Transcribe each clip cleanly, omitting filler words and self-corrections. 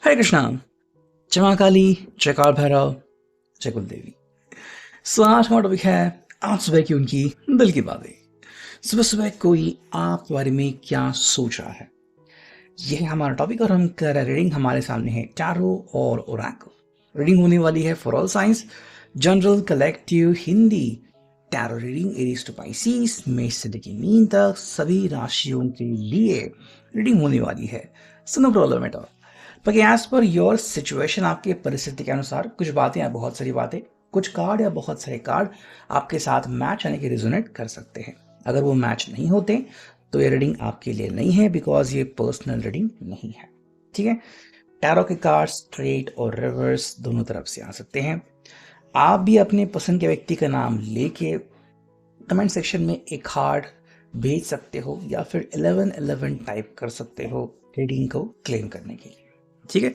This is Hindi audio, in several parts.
हरे कृष्णा। जय मां काली, जय काल भैरव, जय कुल देवी। सो आज हमारा टॉपिक है आज सुबह की उनकी दिल की बातें। सुबह सुबह कोई आपके बारे में क्या सोच रहा है, यह है हमारा टॉपिक। और हम कर रहे रीडिंग, हमारे सामने है टैरो और ओरेकल। रीडिंग होने वाली है for all signs, general, collective, Hindi. Tarot reading Aries to Pisces, मेष से लेकर मीन तक सभी राशियों के लिए रीडिंग होने वाली है। So no problem at all. बाकी एज पर योर सिचुएशन, आपके परिस्थिति के अनुसार कुछ बातें या बहुत सारी बातें, कुछ कार्ड या बहुत सारे कार्ड आपके साथ मैच यानी कि रिजोनेट कर सकते हैं। अगर वो मैच नहीं होते तो ये रीडिंग आपके लिए नहीं है, बिकॉज ये पर्सनल रीडिंग नहीं है। ठीक है। टैरो के कार्ड स्ट्रेट और रिवर्स दोनों तरफ से आ सकते हैं। आप भी अपने पसंद के व्यक्ति का नाम लेके कमेंट सेक्शन में एक कार्ड भेज सकते हो या फिर 1111 टाइप कर सकते हो रीडिंग को क्लेम करने के लिए। ठीक है,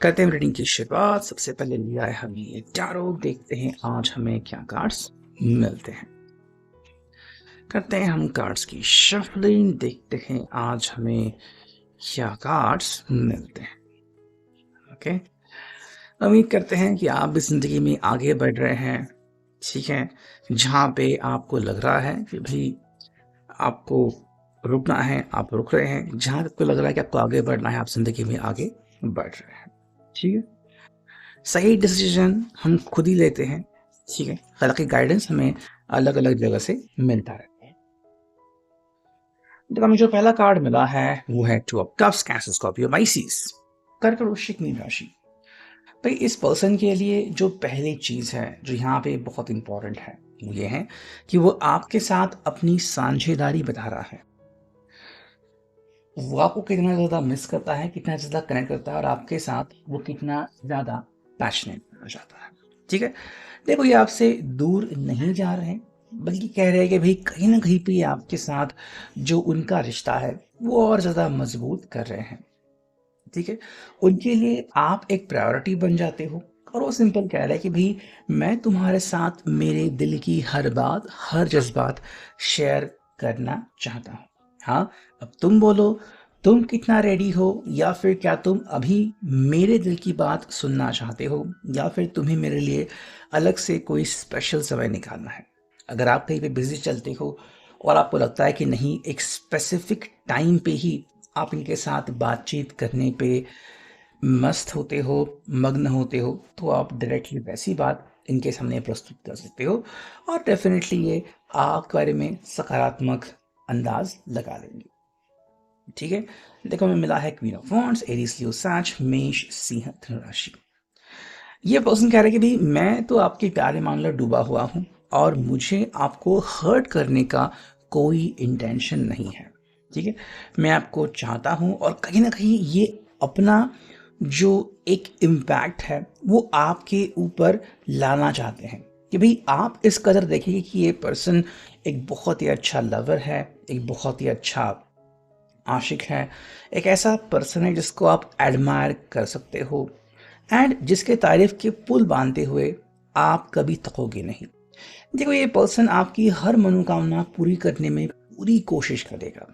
करते हैं रीडिंग की शुरुआत। सबसे पहले लिया है हमने ये टैरो, देखते हैं आज हमें क्या कार्ड्स मिलते हैं। करते हैं हम कार्ड्स की शफलिंग, देखते हैं आज हमें क्या कार्ड्स मिलते हैं। ओके, उम्मीद करते हैं कि आप भी जिंदगी में आगे बढ़ रहे हैं। ठीक है, जहाँ पे आपको लग रहा है कि भाई आपको रुकना है, आप रुक रहे हैं। जहाँ आपको लग रहा है कि आपको आगे बढ़ना है, आप जिंदगी में आगे बढ़ रहे हैं। ठीक है, सही डिसीजन हम खुद ही लेते हैं। ठीक है, हालांकि गाइडेंस हमें अलग अलग जगह से मिलता रहता है। तो हमें जो पहला कार्ड मिला है वो है two of cups, cancer, Scorpio, माइसिस, कर्क, वृश्चिक, मीन राशि। भाई इस पर्सन के लिए जो पहली चीज है जो यहाँ पे बहुत इंपॉर्टेंट है वो ये है कि वो आपके साथ अपनी साझेदारी बता रहा है। वो आपको कितना ज्यादा मिस करता है, कितना ज्यादा कनेक्ट करता है, और आपके साथ वो कितना ज्यादा पैशनेट होना चाहता है। ठीक है, देखो ये आपसे दूर नहीं जा रहे हैं, बल्कि कह रहे हैं कि भाई कहीं ना कहीं पे आपके साथ जो उनका रिश्ता है वो और ज्यादा मजबूत कर रहे हैं। ठीक है, उनके लिए आप एक प्रायोरिटी बन जाते हो, और वो सिंपल कह रहा है कि भाई मैं तुम्हारे साथ मेरे दिल की हर बात, हर जज्बात शेयर करना चाहता हूँ। हाँ, अब तुम बोलो तुम कितना रेडी हो, या फिर क्या तुम अभी मेरे दिल की बात सुनना चाहते हो, या फिर तुम्हें मेरे लिए अलग से कोई स्पेशल समय निकालना है। अगर आप कहीं पे बिजी चलते हो और आपको लगता है कि नहीं, एक स्पेसिफिक टाइम पे ही आप इनके साथ बातचीत करने पे मस्त होते हो, मग्न होते हो, तो आप डायरेक्टली वैसी बात इनके सामने प्रस्तुत कर सकते हो, और डेफिनेटली ये आपके बारे में सकारात्मक अंदाज लगा लेंगे। ठीक है, देखो हमें मिला है क्वीन ऑफ वॉन्ड्स, एरीज, लियो, सैज, मेष, सिंह, धनु राशि। ये पर्सन कह रहा है कि भाई मैं तो आपके प्यारे मामले डूबा हुआ हूं, और मुझे आपको हर्ट करने का कोई इंटेंशन नहीं है। ठीक है, मैं आपको चाहता हूं, और कहीं ना कहीं ये अपना जो एक इम्पैक्ट है वो आपके ऊपर लाना चाहते हैं कि भाई आप इस कदर देखेंगे कि ये पर्सन एक बहुत ही अच्छा लवर है, एक बहुत ही अच्छा आशिक है, एक ऐसा पर्सन है जिसको आप एडमायर कर सकते हो, एंड जिसके तारीफ के पुल बांधते हुए आप कभी थकोगे नहीं। देखो ये पर्सन आपकी हर मनोकामना पूरी करने में पूरी कोशिश करेगा।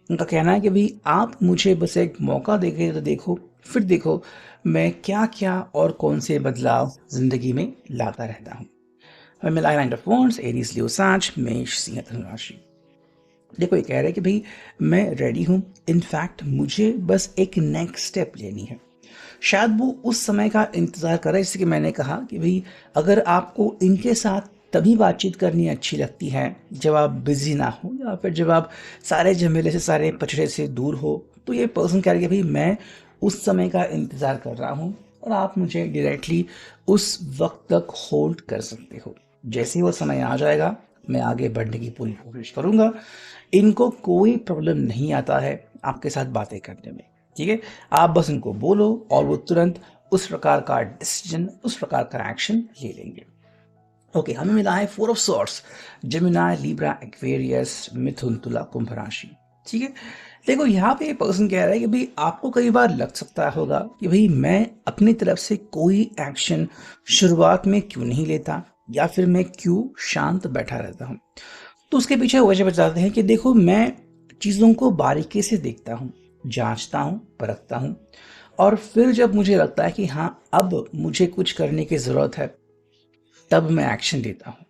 उनका कहना है कि भाई आप मुझे बस एक मौका देंगे तो देखो, फिर देखो मैं क्या क्या और कौन से बदलाव जिंदगी में लाता रहता हूँ। हमें मिला है नाइट ऑफ वॉन्ड्स, एरीज, लियो, सैज, मेष, सिंह, धनु राशि। देखो ये कह रहा है कि भाई मैं रेडी हूँ, इनफैक्ट मुझे बस एक नेक्स्ट स्टेप लेनी है। शायद वो उस समय का इंतज़ार कर रहा है, जैसे कि मैंने कहा कि भाई अगर आपको इनके साथ तभी बातचीत करनी अच्छी लगती है जब आप बिजी ना हो, या फिर जब आप सारे झमेले से, सारे पचड़े से दूर हो, तो ये पर्सन कह रहा है कि भाई मैं उस समय का इंतज़ार कर रहा हूँ, और आप मुझे डायरेक्टली उस वक्त तक होल्ड कर सकते हो। जैसे ही वो समय आ जाएगा मैं आगे बढ़ने की पूरी कोशिश करूंगा। इनको कोई प्रॉब्लम नहीं आता है आपके साथ बातें करने में। ठीक है, आप बस इनको बोलो और वो तुरंत उस प्रकार का डिसीजन, उस प्रकार का एक्शन ले लेंगे। ओके, हमें मिला है four of swords, Gemini, Libra, Aquarius, मिथुन, तुला, कुंभ राशि। ठीक है, देखो यहाँ पे पर्सन कह रहा है कि भाई आपको कई बार लग सकता होगा कि भाई मैं अपनी तरफ से कोई एक्शन शुरुआत में क्यों नहीं लेता, या फिर मैं क्यों शांत बैठा रहता हूँ। तो उसके पीछे वजह बताते हैं कि देखो मैं चीज़ों को बारीकी से देखता हूँ, जांचता हूँ, परखता हूँ, और फिर जब मुझे लगता है कि हाँ, अब मुझे कुछ करने की ज़रूरत है, तब मैं एक्शन लेता हूँ।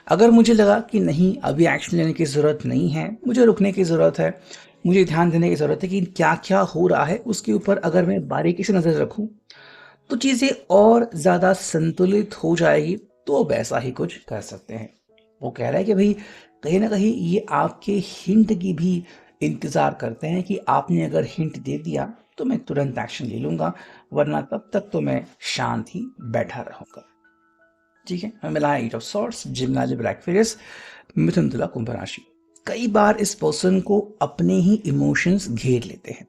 अगर मुझे लगा कि नहीं, अभी एक्शन लेने की ज़रूरत नहीं है, मुझे रुकने की ज़रूरत है, मुझे ध्यान देने की ज़रूरत है कि क्या-क्या हो रहा है, उसके ऊपर अगर मैं बारीकी से नज़र रखूँ, तो चीज़ें और ज़्यादा संतुलित हो जाएगी, तो वैसा ही कुछ कर सकते हैं। वो कह रहा है कि भई कहीं न कहीं ये आपके हिंट की भी इंतज़ार करते हैं कि आपने अगर हिंट दे दिया, तो मैं तुरंत एक्शन ले लूँगा, वरना तब तक तो मैं शांत ही बैठा रहूँगा। ठीक है, हमें मिला है एट ऑफ सॉर्ड्स, जिम्नाजी ब्लैक फेरिस, मिथुन तुला कुंभ राशि। कई बार इस पर्सन को अपने ही इमोशंस घेर लेते हैं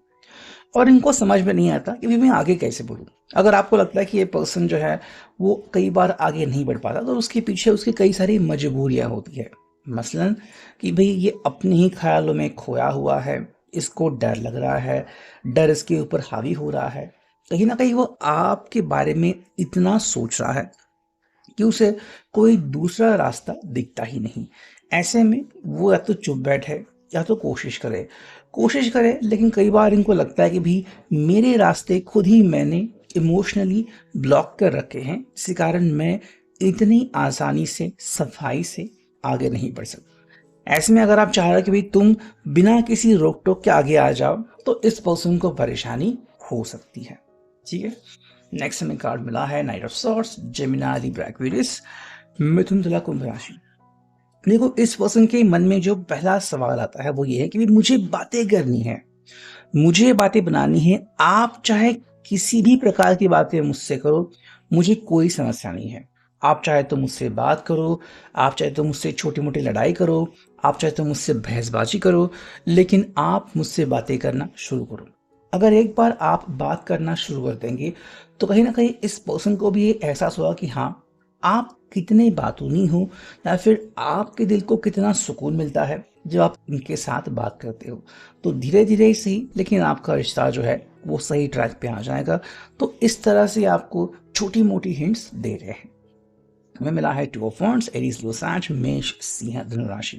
और इनको समझ में नहीं आता कि भाई मैं आगे कैसे बढ़ूँ। अगर आपको लगता है कि ये पर्सन जो है वो कई बार आगे नहीं बढ़ पाता, तो उसके पीछे उसकी कई सारी मजबूरियां होती है। मसलन कि भाई ये अपने ही ख्यालों में खोया हुआ है, इसको डर लग रहा है, डर इसके ऊपर हावी हो रहा है, कहीं ना कहीं वो आपके बारे में इतना सोच रहा है कि उसे कोई दूसरा रास्ता दिखता ही नहीं। ऐसे में वो या तो चुप बैठे या तो कोशिश करे, लेकिन कई बार इनको लगता है कि भी मेरे रास्ते खुद ही मैंने इमोशनली ब्लॉक कर रखे हैं, इसी कारण मैं इतनी आसानी से सफाई से आगे नहीं बढ़ सकता। ऐसे में अगर आप चाह रहे हो कि भाई तुम बिना किसी रोक टोक के आगे आ जाओ, तो इस पर्सन को परेशानी हो सकती है। ठीक है, नेक्स्ट हमें कार्ड मिला है knight of swords, Gemini Libra Aquarius, मिथुन तुला कुंभ राशि। देखो, इस पर्सन के मन में जो पहला सवाल आता है वो ये है कि भाई मुझे बातें करनी है, मुझे बातें बनानी है, आप चाहे किसी भी प्रकार की बातें मुझसे करो, मुझे कोई समस्या नहीं है। आप चाहे तो मुझसे बात करो, आप चाहे तो मुझसे छोटी मोटी लड़ाई करो, आप चाहे तो मुझसे बहसबाजी करो, लेकिन आप मुझसे बातें करना शुरू करो। अगर एक बार आप बात करना शुरू कर देंगे, तो कहीं ना कहीं इस पर्सन को भी ये एहसास होगा कि हाँ, आप कितने बातूनी हो, या फिर आपके दिल को कितना सुकून मिलता है जब आप इनके साथ बात करते हो। तो धीरे धीरे ही सही, लेकिन आपका रिश्ता जो है वो सही ट्रैक पे आ जाएगा। तो इस तरह से आपको छोटी मोटी हिंट्स दे रहे हैं। हमें मिला है टू ऑफ वांड्स, एरीज लो सैज, मेष सिंह धनु राशि।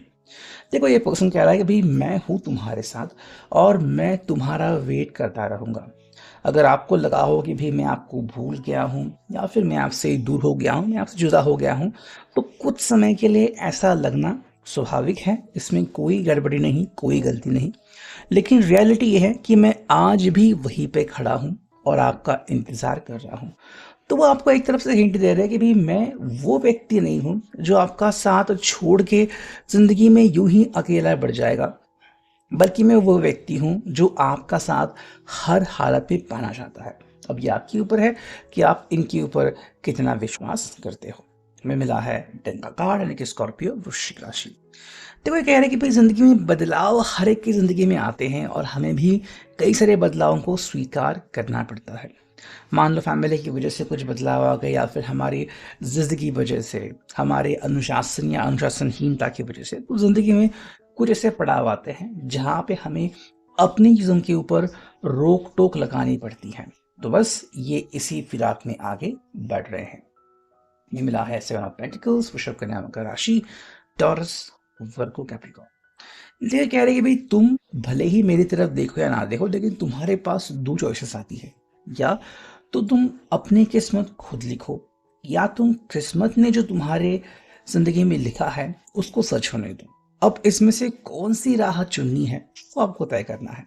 देखो, ये पर्सन कह रहा है कि भाई मैं हूं तुम्हारे साथ और मैं तुम्हारा वेट करता रहूंगा। अगर आपको लगा हो कि भाई मैं आपको भूल गया हूं, या फिर मैं आपसे दूर हो गया हूं, मैं आपसे जुदा हो गया हूं, तो कुछ समय के लिए ऐसा लगना स्वाभाविक है, इसमें कोई गड़बड़ी नहीं, कोई गलती नहीं। लेकिन रियलिटी ये है कि मैं आज भी वहीं पे खड़ा हूं और आपका इंतजार कर रहा हूं। तो वो आपको एक तरफ से हिंट दे रहे हैं कि भाई मैं वो व्यक्ति नहीं हूं जो आपका साथ छोड़ के जिंदगी में यूं ही अकेला बढ़ जाएगा, बल्कि मैं वो व्यक्ति हूं जो आपका साथ हर हालत में पाना चाहता है। अब ये आपके ऊपर है कि आप इनके ऊपर कितना विश्वास करते हो। हमें मिला है 10 का कार्ड, यानी कि स्कॉर्पियो वृश्चिक राशि। देखो, ये कह रहे हैं कि भाई जिंदगी में बदलाव हर एक की जिंदगी में आते हैं और हमें भी कई सारे बदलावों को स्वीकार करना पड़ता है। मान लो फैमिली की वजह से कुछ बदलाव आ गए, या फिर हमारी जिद की वजह से, हमारे अनुशासन या अनुशासनहीनता की वजह से, तो जिंदगी में कुछ ऐसे पड़ाव आते हैं जहाँ पे हमें अपनी चीज़ों के ऊपर रोक टोक लगानी पड़ती है। तो बस ये इसी फिराक में आगे बढ़ रहे हैं। ये मिला है 7 ऑफ पेंटिकल्स, वृषभ कन्या मकर राशि, टॉरस, वर्गो, कैप्रिकॉर्न। ये कह रहे हैं कि भाई तुम भले ही मेरी तरफ देखो या ना देखो, लेकिन तुम्हारे पास दो चॉइसेस आती है। या तो तुम अपनी किस्मत खुद लिखो, या तुम किस्मत ने जो तुम्हारे जिंदगी में लिखा है उसको सच होने दो। अब इसमें से कौन सी राह चुननी है वो आपको तय करना है।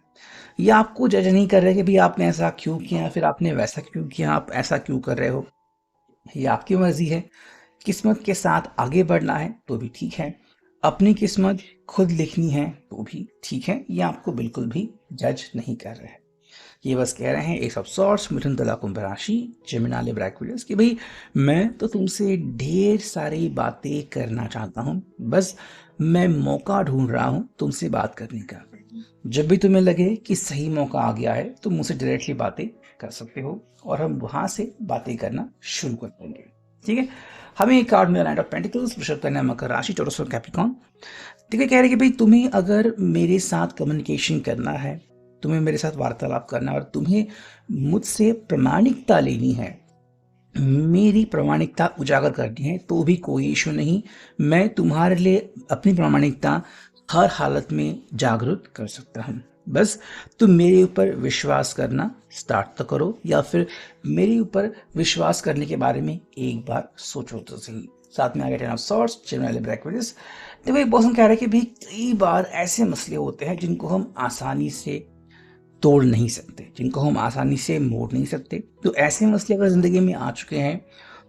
या आपको जज नहीं कर रहे कि भाई आपने ऐसा क्यों किया, फिर आपने वैसा क्यों किया, आप ऐसा क्यों कर रहे हो। ये आपकी मर्जी है। किस्मत के साथ आगे बढ़ना है तो भी ठीक है, अपनी किस्मत खुद लिखनी है तो भी ठीक है। ये आपको बिल्कुल भी जज नहीं कर रहे हैं। ये बस कह रहे हैं एस ऑफ सॉर्ड्स, मिथुन तुला कुंभ राशि, जेमिनी लिब्रा एक्वेरियस, कि भाई मैं तो तुमसे ढेर सारी बातें करना चाहता हूँ, बस मैं मौका ढूंढ रहा हूँ तुमसे बात करने का। जब भी तुम्हें लगे कि सही मौका आ गया है, तुम मुझसे डायरेक्टली बातें कर सकते हो और हम वहां से बातें करना शुरू कर देंगे। ठीक है, हमें एक कार्ड मिला नाइट ऑफ पेंटिकल्स, वृषभ कन्या मकर राशि, टॉरस और कैप्रिकॉर्न। ठीक है, कह रहे कि भाई तुम्हें अगर मेरे साथ कम्युनिकेशन करना है, तुम्हें मेरे साथ वार्तालाप करना है और तुम्हें मुझसे प्रामाणिकता लेनी है, मेरी प्रामाणिकता उजागर करनी है, तो भी कोई इशू नहीं। मैं तुम्हारे लिए अपनी प्रामाणिकता हर हालत में जागरूक कर सकता हूँ। बस तुम मेरे ऊपर विश्वास करना स्टार्ट तो करो, या फिर मेरे ऊपर विश्वास करने के बारे में एक बार सोचो तो सही। साथ में आ गया ten of swords, general brackets. देखो एक पर्सन कह रहा है कि भाई कई बार ऐसे मसले होते हैं जिनको हम आसानी से तोड़ नहीं सकते, जिनको हम आसानी से मोड़ नहीं सकते। तो ऐसे मसले अगर ज़िंदगी में आ चुके हैं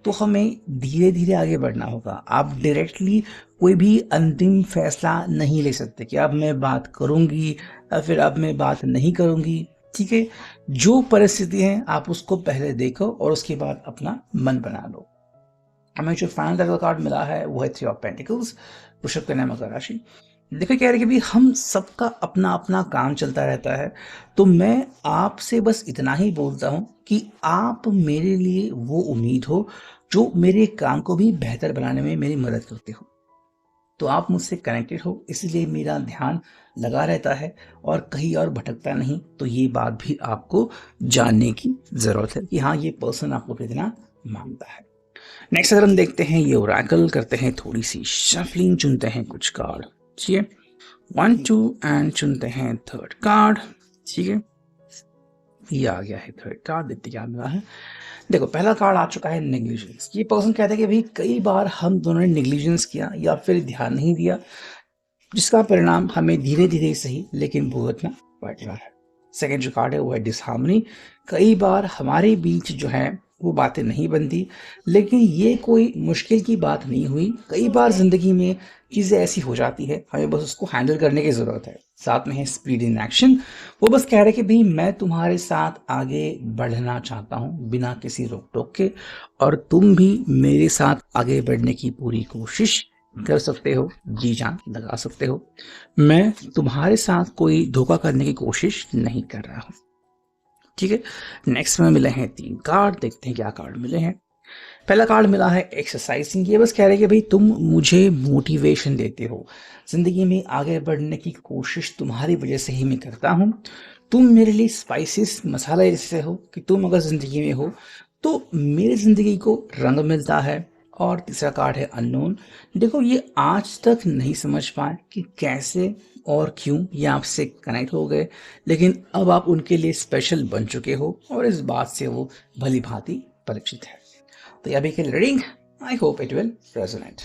तो हमें धीरे धीरे आगे बढ़ना होगा। आप डायरेक्टली कोई भी अंतिम फैसला नहीं ले सकते कि अब मैं बात करूंगी या फिर अब मैं बात नहीं करूंगी। ठीक है, जो परिस्थिति है आप उसको पहले देखो और उसके बाद अपना मन बना लो। हमें जो फाइनल कार्ड मिला है वो है थ्री ऑफ पेंटिकल्स, वृषभ कन्या मकर राशि। देखो कह रहे कि भाई हम सबका अपना अपना काम चलता रहता है, तो मैं आपसे बस इतना ही बोलता हूँ कि आप मेरे लिए वो उम्मीद हो जो मेरे काम को भी बेहतर बनाने में मेरी मदद करते हो। तो आप मुझसे कनेक्टेड हो, इसलिए मेरा ध्यान लगा रहता है और कहीं और भटकता नहीं। तो ये बात भी आपको जानने की ज़रूरत है कि हाँ ये पर्सन आपको कितना मानता है। नेक्स्ट अगर हम देखते हैं ये ओरेकल, करते हैं थोड़ी सी शफलिंग, चुनते हैं कुछ कार्ड। ठीक है, 1 2 एंड चुनते हैं थर्ड कार्ड। ठीक है, ये आ गया है थर्ड कार्ड, देखते क्या मिला है। देखो पहला कार्ड आ चुका है नेग्लिजेंस। ये पर्सन कहता है कि भाई कई बार हम दोनों ने नेग्लिजेंस किया या फिर ध्यान नहीं दिया, जिसका परिणाम हमें धीरे धीरे सही लेकिन भुगतना पड़ रहा है। सेकेंड जो कार्ड है वो है डिसहार्मनी। कई बार हमारे बीच जो है वो बातें नहीं बनती, लेकिन ये कोई मुश्किल की बात नहीं हुई। कई बार जिंदगी में चीज़ें ऐसी हो जाती है, हमें बस उसको हैंडल करने की ज़रूरत है। साथ में है स्पीड इन एक्शन। वो बस कह रहे कि भाई मैं तुम्हारे साथ आगे बढ़ना चाहता हूँ बिना किसी रोक टोक के, और तुम भी मेरे साथ आगे बढ़ने की पूरी कोशिश कर सकते हो, जी जान लगा सकते हो। मैं तुम्हारे साथ कोई धोखा करने की कोशिश नहीं कर रहा हूँ। ठीक है, नेक्स्ट में मिले हैं 3 कार्ड, देखते हैं क्या कार्ड मिले हैं। पहला कार्ड मिला है एक्सरसाइजिंग। ये बस कह रहे हैं कि भाई तुम मुझे मोटिवेशन देते हो, जिंदगी में आगे बढ़ने की कोशिश तुम्हारी वजह से ही मैं करता हूँ। तुम मेरे लिए स्पाइसेस मसाला जैसे हो कि तुम अगर जिंदगी में हो तो मेरी जिंदगी को रंग मिलता है। और तीसरा कार्ड है अननोन। देखो ये आज तक नहीं समझ पाए कि कैसे और क्यों ये आपसे कनेक्ट हो गए, लेकिन अब आप उनके लिए स्पेशल बन चुके हो और इस बात से वो भली भांति परिचित है। तो अभी के reading, I hope it will resonate.